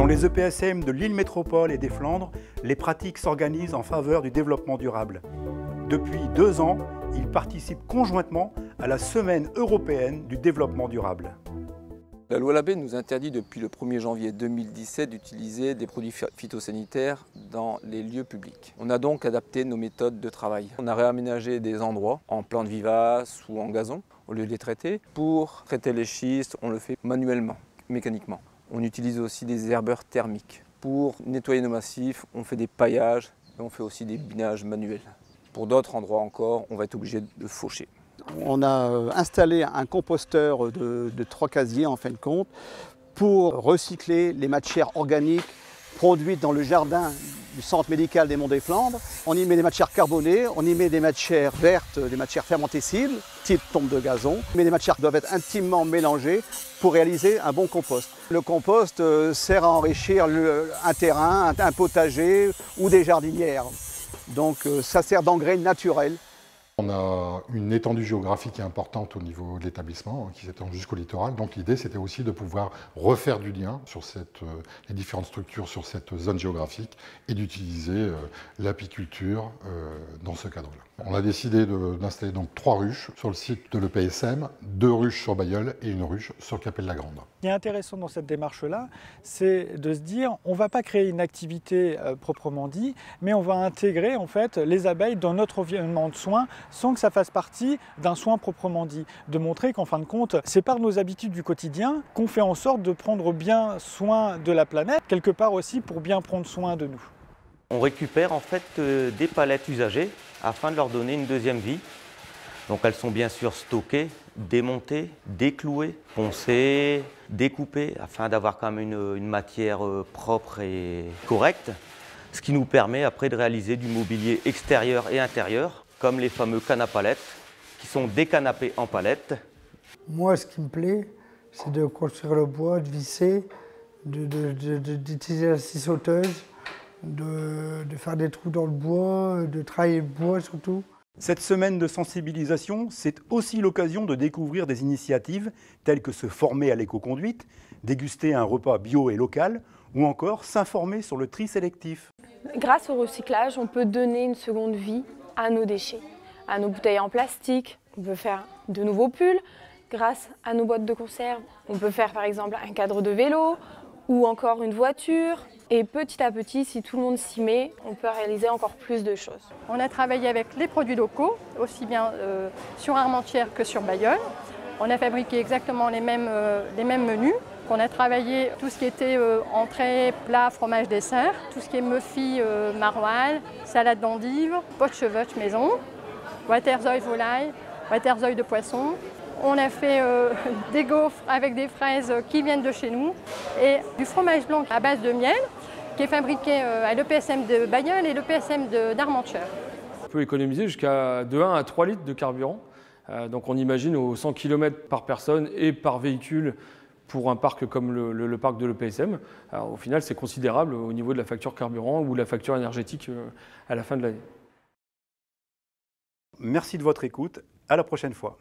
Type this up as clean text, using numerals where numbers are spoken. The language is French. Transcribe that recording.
les EPSM de Lille Métropole et des Flandres, les pratiques s'organisent en faveur du développement durable. Depuis 2 ans, ils participent conjointement à la Semaine européenne du développement durable. La loi Labbé nous interdit depuis le 1er janvier 2017 d'utiliser des produits phytosanitaires dans les lieux publics. On a donc adapté nos méthodes de travail. On a réaménagé des endroits en plantes vivaces ou en gazon au lieu de les traiter. Pour traiter les schistes, on le fait manuellement, mécaniquement. On utilise aussi des herbeurs thermiques. Pour nettoyer nos massifs, on fait des paillages et on fait aussi des binages manuels. Pour d'autres endroits encore, on va être obligé de faucher. On a installé un composteur de 3 casiers en fin de compte pour recycler les matières organiques produites dans le jardin du centre médical des Monts des Flandres. On y met des matières carbonées, on y met des matières vertes, des matières fermentescibles, type tombe de gazon. Mais les matières doivent être intimement mélangées pour réaliser un bon compost. Le compost sert à enrichir un terrain, un potager ou des jardinières. Donc ça sert d'engrais naturel. On a une étendue géographique importante au niveau de l'établissement qui s'étend jusqu'au littoral. Donc l'idée c'était aussi de pouvoir refaire du lien sur les différentes structures sur cette zone géographique et d'utiliser l'apiculture dans ce cadre-là. On a décidé d'installer donc 3 ruches sur le site de l'EPSM, 2 ruches sur Bailleul et une ruche sur Capelle-la-Grande. Ce qui est intéressant dans cette démarche-là, c'est de se dire on ne va pas créer une activité proprement dit, mais on va intégrer en fait les abeilles dans notre environnement de soins sans que ça fasse partie d'un soin proprement dit. De montrer qu'en fin de compte, c'est par nos habitudes du quotidien qu'on fait en sorte de prendre bien soin de la planète, quelque part aussi pour bien prendre soin de nous. On récupère en fait des palettes usagées afin de leur donner une deuxième vie. Donc elles sont bien sûr stockées, démontées, déclouées, poncées, découpées afin d'avoir quand même une matière propre et correcte. Ce qui nous permet après de réaliser du mobilier extérieur et intérieur, comme les fameux cannes à palettes, qui sont des canapés en palettes. Moi, ce qui me plaît, c'est de construire le bois, de visser, d'utiliser la scie sauteuse, de faire des trous dans le bois, de travailler le bois surtout. Cette semaine de sensibilisation, c'est aussi l'occasion de découvrir des initiatives telles que se former à l'éco-conduite, déguster un repas bio et local, ou encore s'informer sur le tri sélectif. Grâce au recyclage, on peut donner une seconde vie à nos déchets, à nos bouteilles en plastique. On peut faire de nouveaux pulls. Grâce à nos boîtes de conserve, on peut faire par exemple un cadre de vélo ou encore une voiture. Et petit à petit, si tout le monde s'y met, on peut réaliser encore plus de choses. On a travaillé avec les produits locaux, aussi bien sur Armentières que sur Bailleul. On a fabriqué exactement les mêmes menus. On a travaillé tout ce qui était entrée, plat, fromage, dessert, tout ce qui est muffins, maroilles, salade d'endives, pot de cheveuche maison, waterzooi volaille, waterzooi de poisson. On a fait des gaufres avec des fraises qui viennent de chez nous et du fromage blanc à base de miel qui est fabriqué à l'EPSM de Bailleul et l'EPSM d'Armentières. On peut économiser jusqu'à de 1 à 3 litres de carburant. Donc on imagine aux 100 km par personne et par véhicule pour un parc comme le parc de l'EPSM. Au final, c'est considérable au niveau de la facture carburant ou la facture énergétique à la fin de l'année. Merci de votre écoute. À la prochaine fois.